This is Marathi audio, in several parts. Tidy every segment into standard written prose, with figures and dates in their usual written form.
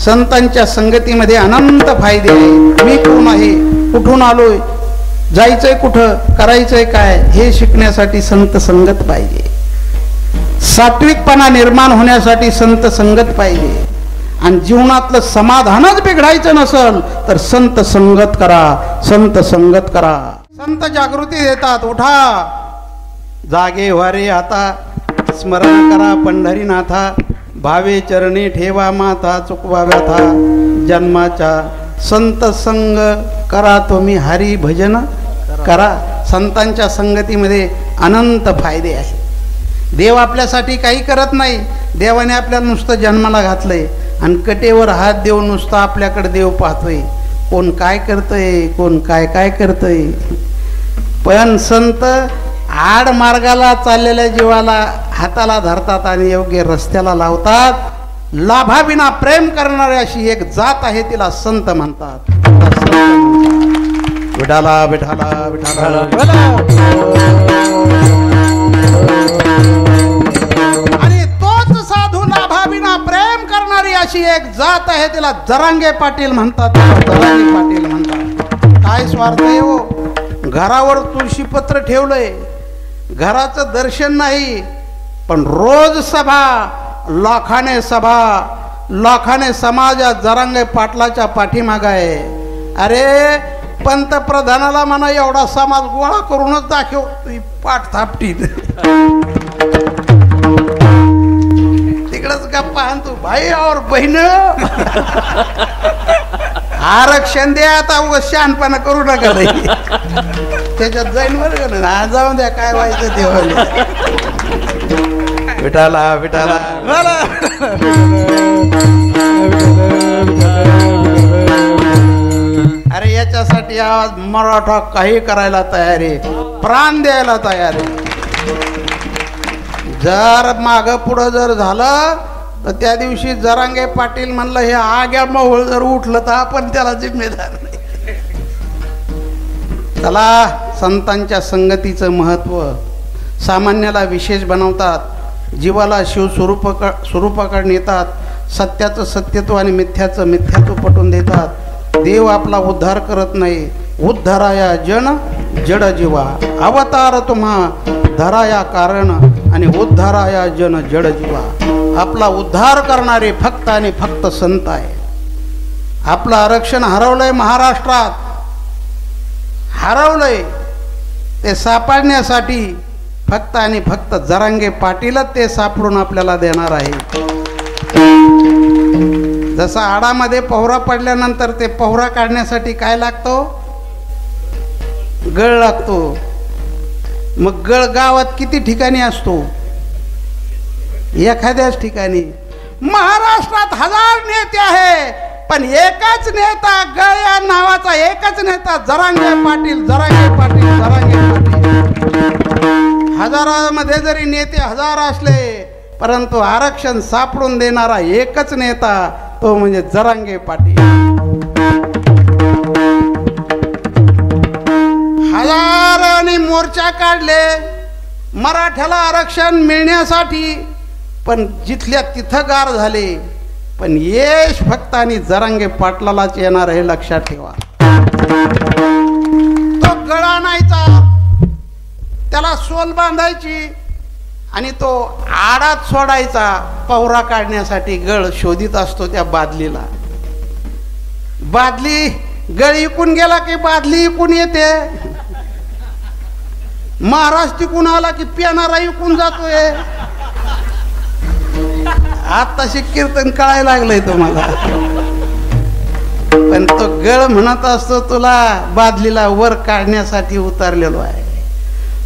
संतांच्या संगतीमध्ये अनंत फायदे आहेत. मी कोण आहे, कुठून आलोय, जायचंय कुठं, करायचंय काय, हे शिकण्यासाठी संत संगत पाहिजे. सात्विकपणा निर्माण होण्यासाठी संत संगत पाहिजे. आणि जीवनातलं समाधानच बिघडायचं नसल तर संत संगत करा, संत संगत करा. संत जागृती देतात. उठा, जागे व्हारे आता, स्मरण करा पंढरीनाथा, भावे चरणी ठेवा माथा, चुकवा व्यथा जन्माच्या. संत संग करा तुम्ही, हरी भजन करा. संतांच्या संगतीमध्ये अनंत फायदे आहेत. देव आपल्यासाठी काही करत नाही. देवाने आपल्याला नुसतं जन्माला घातलंय आणि कटेवर हात देऊन नुसतं आपल्याकडे देव पाहतोय. कोण काय करतंय, कोण काय काय करतंय. पण संत आड मार्गाला चाललेल्या जीवाला हाताला धरतात आणि योग्य रस्त्याला लावतात. लाभाविना प्रेम करणारी अशी एक जात आहे, तिला संत म्हणतात. विठाला विठाला विठाला. आणि तोच साधू लाभाविना प्रेम करणारी अशी एक जात आहे, तिला जरांगे पाटील म्हणतात. जरांगे पाटील म्हणतात. काय स्वार्थ आहे हो. घरावर तुळशीपत्र ठेवलंय, घराचं दर्शन नाही, पण रोज सभा, लाखाने सभा, लाखाने समाज जरांगे पाटलाच्या पाठीमाग आहे. अरे पंतप्रधानाला म्हणा एवढा समाज गोळा करूनच दाखव, पाठ थापटी. तिकडच गप्पा आण तू भाई और बहीण. आरक्षण द्या आता, शहाणपणा करू नका. त्याच्यात जाईन बरं ना, जाऊन द्या काय व्हायचं देवाला. विठाला विठाला. अरे याच्यासाठी आज मराठा काही करायला तयार आहे, प्राण द्यायला तयार आहे. जर माग पुढं जर झालं तर त्या दिवशी जरांगे पाटील म्हणलं हे आग्या मोहोळ जर उठलं तर आपण त्याला जिम्मेदार नाही. चला, संतांच्या संगतीचं महत्त्व सामान्याला विशेष बनवतात, जीवाला शिव स्वरूपाकडे नेतात, सत्याचं सत्यत्व आणि मिथ्याचं मिथ्यात्व पटवून देतात. देव आपला उद्धार करत नाही. उद्धाराया जन जड जीवा, अवतार तुम्हा धराया कारण आणि उद्धाराया जन जड जीवा. आपला उद्धार करणारे फक्त आणि फक्त संत आहे. आपलं आरक्षण हरवलंय, महाराष्ट्रात हरवलंय. ते सापडण्यासाठी फक्त आणि फक्त जरांगे पाटीलच ते सापडून आपल्याला देणार आहे. जसा आडामध्ये पोहरा पडल्यानंतर ते पोहरा काढण्यासाठी काय लागतो, गळ लागतो. मग गळ गावात किती ठिकाणी असतो, एखाद्याच ठिकाणी. महाराष्ट्रात 1000 नेते आहे, पण एकच नेता, गळ या नावाचा एकच नेता, जरांगे पाटील, जरांगे पाटील, जरांगे पाटील. हजारामध्ये जरी नेते 1000 असले, परंतु आरक्षण सापडून देणारा एकच नेता, तो म्हणजे जरांगे पाटील. हजारांनी मोर्चा काढले मराठ्याला आरक्षण मिळण्यासाठी, पण जिथल्या तिथं गार झाले. पण यश फक्त आणि जरांगे पाटलालाच येणार हे लक्षात ठेवा. तो गळा आणायचा, त्याला सोल बांधायची आणि तो आडात सोडायचा. पवरा काढण्यासाठी गळ शोधित असतो त्या बादलीला. बादली गळ इकून गेला की बादली इकून येते. महाराज तिकून आला की पेनारा इकून जातोय. आताशी कीर्तन कळायला लागलंय तुम्हाला. पण तो गळ म्हणत असतो तुला बादलीला वर काढण्यासाठी उतरलेलो आहे.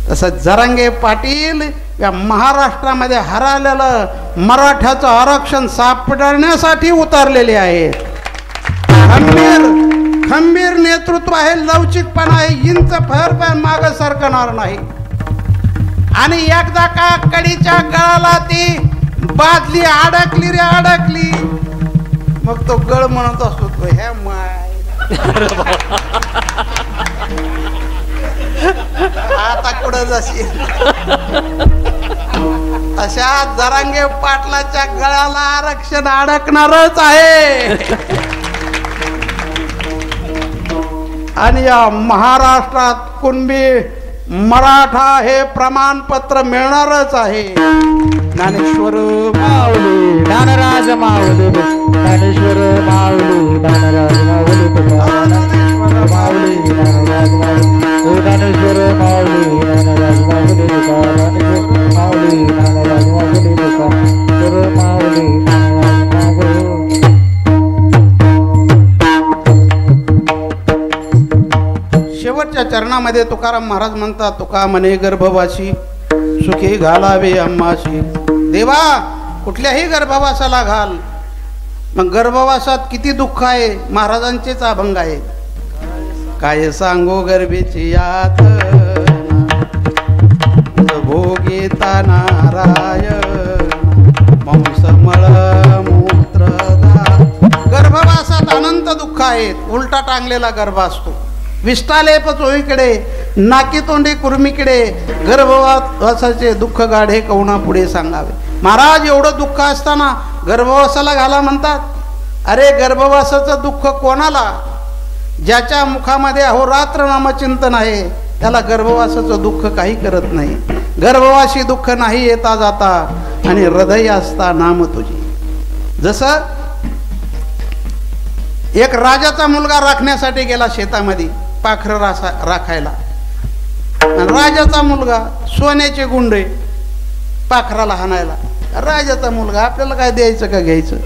तसं जरांगे पाटील या महाराष्ट्रामध्ये हरवलेलं मराठ्याचं आरक्षण सापडण्यासाठी उतरलेले आहेत. खंबीर नेतृत्व आहे, लवचिकपणा आहे, इंच भर पण माग सरकणार नाही. आणि एकदा का कडीच्या गळाला ती बादली अडकली रे अडकली, मग तो गळ म्हणत असतो तो ह्या माय आता कुठं जाशील. अशा जरांगे पाटलाच्या गळ्याला आरक्षण अडकणारच आहे आणि या महाराष्ट्रात कुणबी मराठा हे प्रमाणपत्र मिळणारच आहे. ज्ञानेश्वर माऊली ज्ञानराज माऊली ज्ञानेश्वर माऊली ज्ञानराज माऊली माऊली ज्ञानराज माऊली ज्ञानेश्वर माऊली ज्ञानराज माऊली माऊली ज्ञानराज माऊली माऊली शेवटच्या चरणामध्ये तुकाराम महाराज म्हणतात, तुका म्हणे गर्भवासी सुखी घालावे अम्माशी. देवा कुठल्याही गर्भवासाला घाल. मग गर्भवासात किती दुःख आहे, महाराजांचेच अभंग आहे. काय सांगो गर्भेची यात भोगीता नारायण मंसमळ मूत्रदा. गर्भवासात अनंत दुःख आहेत. उलटा टांगलेला गर्भ असतो, विष्टालेप चोहीकडे, नाकी तोंडी कुर्मीकडे, गर्भवासाचे दुःख गाढे कवना पुढे सांगावे. महाराज एवढं दुःख असताना गर्भवासाला घाला म्हणतात. अरे गर्भवासाचं दुःख कोणाला? ज्याच्या मुखामध्ये अहोरात्र नामचिंतन आहे त्याला गर्भवासाचं दुःख काही करत नाही. गर्भवासी दुःख नाही येता जाता आणि हृदय असता नाम तुझी. जसं एक राजाचा मुलगा राखण्यासाठी गेला शेतामध्ये पाखरं राखायला. राजाचा मुलगा सोन्याचे गुंडे पाखराला हाणायला. राजाचा मुलगा आपल्याला काय द्यायचं का घ्यायचं.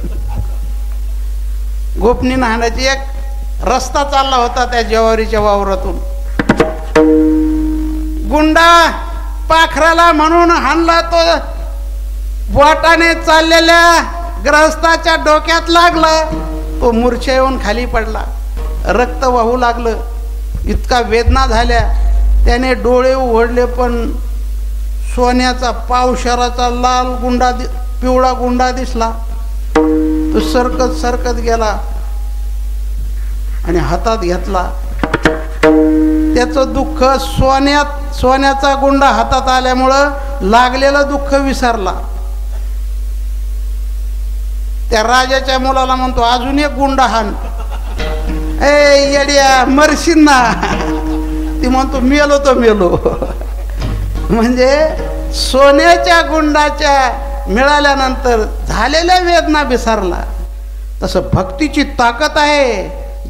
गोपनीनं हाणायची. एक रस्ता चालला होता त्या ज्वारीच्या वावरातून. गुंडा पाखराला म्हणून हाणला, तो बोटाने चाललेल्या ग्रहस्थाच्या डोक्यात लागला. तो मूर्छा येऊन खाली पडला, रक्त वाहू लागलं. इतका वेदना झाल्या, त्याने डोळे उघडले पण सोन्याचा पावशराचा लाल गुंडा पिवळा गुंडा दिसला. तो सरकत सरकत गेला आणि हातात घेतला. त्याचं दुःख सोन्याचा गुंडा हातात आल्यामुळं लागलेलं दुःख विसरला. त्या राजाच्या मुलाला म्हणतो, अजून एक गुंडा हाण. ए येड्या मरशील ना. ती म्हणतो, मेलो तो मेलो. म्हणजे सोन्याच्या गुंडाच्या मिळाल्यानंतर झालेल्या वेदना विसरला. तसं भक्तीची ताकद आहे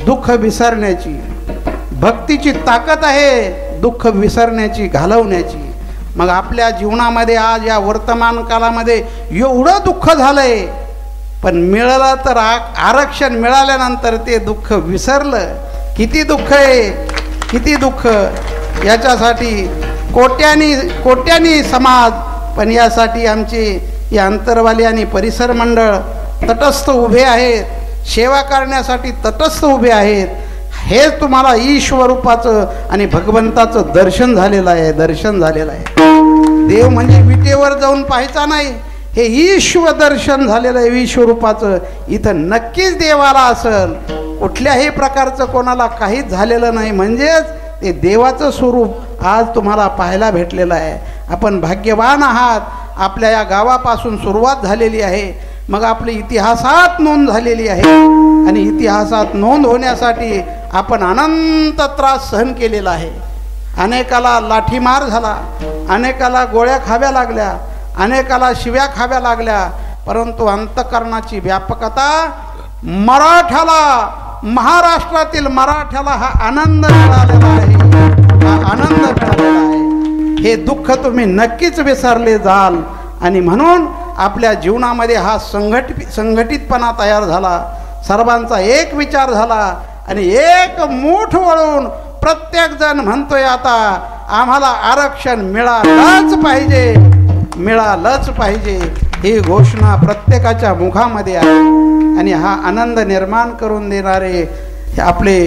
दुःख विसरण्याची. भक्तीची ताकद आहे दुःख विसरण्याची, घालवण्याची. मग आपल्या जीवनामध्ये आज या वर्तमान काळामध्ये एवढं दुःख झालंय, पण मिळालं तर आरक्षण मिळाल्यानंतर ते दुःख विसरलं. किती दुःख आहे, किती दुःख. याच्यासाठी कोट्यानी समाज, पण यासाठी आमचे या अंतरवाली आणि परिसर मंडळ तटस्थ उभे आहेत. सेवा करण्यासाठी तटस्थ उभे आहेत. हे तुम्हाला ईश्वरूपाचं आणि भगवंताचं दर्शन झालेलं आहे. दर्शन झालेलं आहे. देव म्हणजे विटेवर जाऊन पाहायचा नाही, हे ईश्वर दर्शन झालेलं आहे विश्वरूपाचं. इथं नक्कीच देवाला असेल. कुठल्याही प्रकारचं कोणाला काहीच झालेलं नाही, म्हणजेच ते देवाचं स्वरूप आज तुम्हाला पाहायला भेटलेलं आहे. आपण भाग्यवान आहात. आपल्या या गावापासून सुरुवात झालेली आहे, मग आपली इतिहासात नोंद झालेली आहे आणि इतिहासात नोंद होण्यासाठी आपण अनंत त्रास सहन केलेला आहे. अनेकाला लाठीमार झाला, अनेकाला गोळ्या खाव्या लागल्या, अनेकाला शिव्या खाव्या लागल्या, परंतु अंतःकरणाची व्यापकता मराठ्याला, महाराष्ट्रातील मराठ्याला हा आनंद मिळालेला आहे. हा आनंद मिळालेला आहे. हे दुःख तुम्ही नक्कीच विसरले जाल. आणि म्हणून आपल्या जीवनामध्ये हा संघटितपणा तयार झाला. सर्वांचा एक विचार झाला आणि एक मूठ वळून प्रत्येक जण म्हणतोय, आता आम्हाला आरक्षण मिळालंच पाहिजे, मिळालंच पाहिजे. ही घोषणा प्रत्येकाच्या मुखामध्ये आहे. आणि हा आनंद निर्माण करून देणारे आपले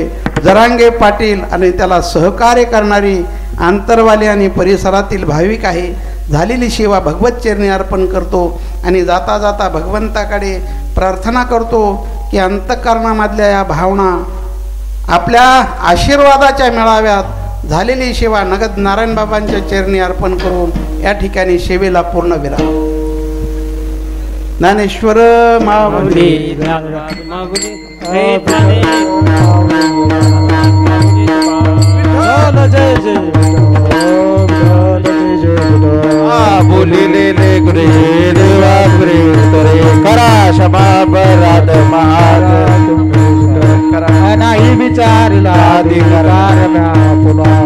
जरांगे पाटील आणि त्याला सहकार्य करणारी आंतरवाली आणि परिसरातील भाविक आहे. झालेली सेवा भगवत चरणी अर्पण करतो आणि जाता जाता भगवंताकडे प्रार्थना करतो की अंतःकरणामधल्या या भावना आपल्या आशीर्वादाच्या मेळाव्यात झालेली सेवा नगद नारायण बाबांच्या चरणी अर्पण करून या ठिकाणी सेवेला पूर्ण विराम. ज्ञानेश्वर माऊली ज्ञानराज माऊली जय जय बोलिले ले गुरे देवा गुरे तरे करा क्षमा बराद महाराज करा नाही विचारला अधिकार पुन्हा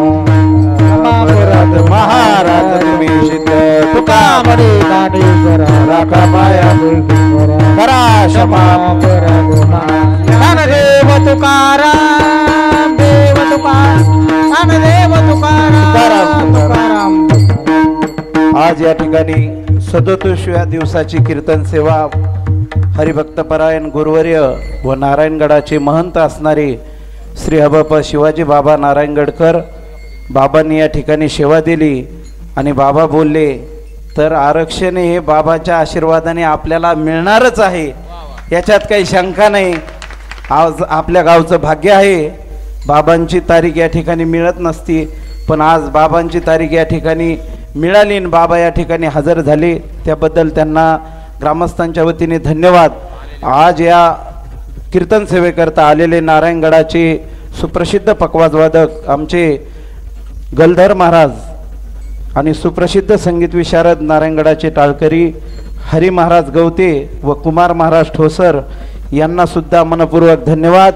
अपराध महाराज तुम्ही सिद्ध तुका म्हणे ज्ञानेश्वर राखा माया करा क्षमा अपराध ज्ञानदेव तुकाराम देव तुकाराम ज्ञानदेव तुकाराम तुकाराम. आज या ठिकाणी 37व्या दिवसाची कीर्तन सेवा हरिभक्तपरायण गुरुवर्य व नारायणगडाचे महंत असणारे श्री हबप शिवाजी बाबा नारायणगडकर बाबांनी या ठिकाणी सेवा दिली आणि बाबा बोलले तर आरक्षण हे बाबाच्या आशीर्वादाने आपल्याला मिळणारच आहे, याच्यात काही शंका नाही. आज आपल्या गावचं भाग्य आहे. बाबांची तारीख या ठिकाणी मिळत नसती, पण आज बाबांची तारीख या ठिकाणी मिळाली आणि बाबा या ठिकाणी हजर झाले, त्याबद्दल त्यांना ग्रामस्थांच्या वतीने धन्यवाद. आज या कीर्तन सेवेकरता आलेले नारायणगडाचे सुप्रसिद्ध पखवाजवादक आमचे गलधर महाराज आणि सुप्रसिद्ध संगीत विशारद नारायणगडाचे टाळकरी हरी महाराज गवते व कुमार महाराज ठोसर यांना सुद्धा मनपूर्वक धन्यवाद.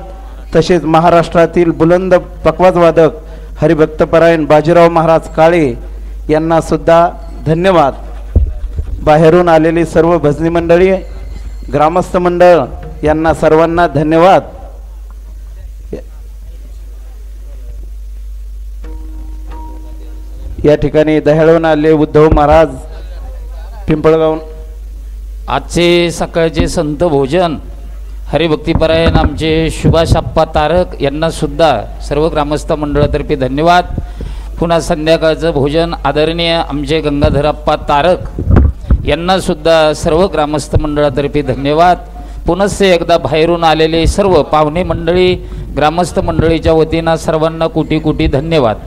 तसेच महाराष्ट्रातील बुलंद पखवाजवादक हरिभक्तपरायण बाजीराव महाराज काळे यांना सुद्धा धन्यवाद. बाहेरून आलेली सर्व भजनी मंडळी ग्रामस्थ मंडळ यांना सर्वांना धन्यवाद. या ठिकाणी दह्याळून आले उद्धव महाराज पिंपळगाव. आजचे सकाळचे संत भोजन हरिभक्तीपरायण आमचे सुभाष आप्पा तारक यांना सुद्धा सर्व ग्रामस्थ मंडळातर्फे धन्यवाद. पुन्हा संध्याकाळचं भोजन आदरणीय आमचे गंगाधर आप्पा तारक यांना सुद्धा सर्व ग्रामस्थ मंडळातर्फे धन्यवाद. पुनश्च एकदा बाहेरून आलेले सर्व पाहुणे मंडळी ग्रामस्थ मंडळीच्या वतीनं सर्वांना कोटी कोटी धन्यवाद.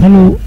हॅलो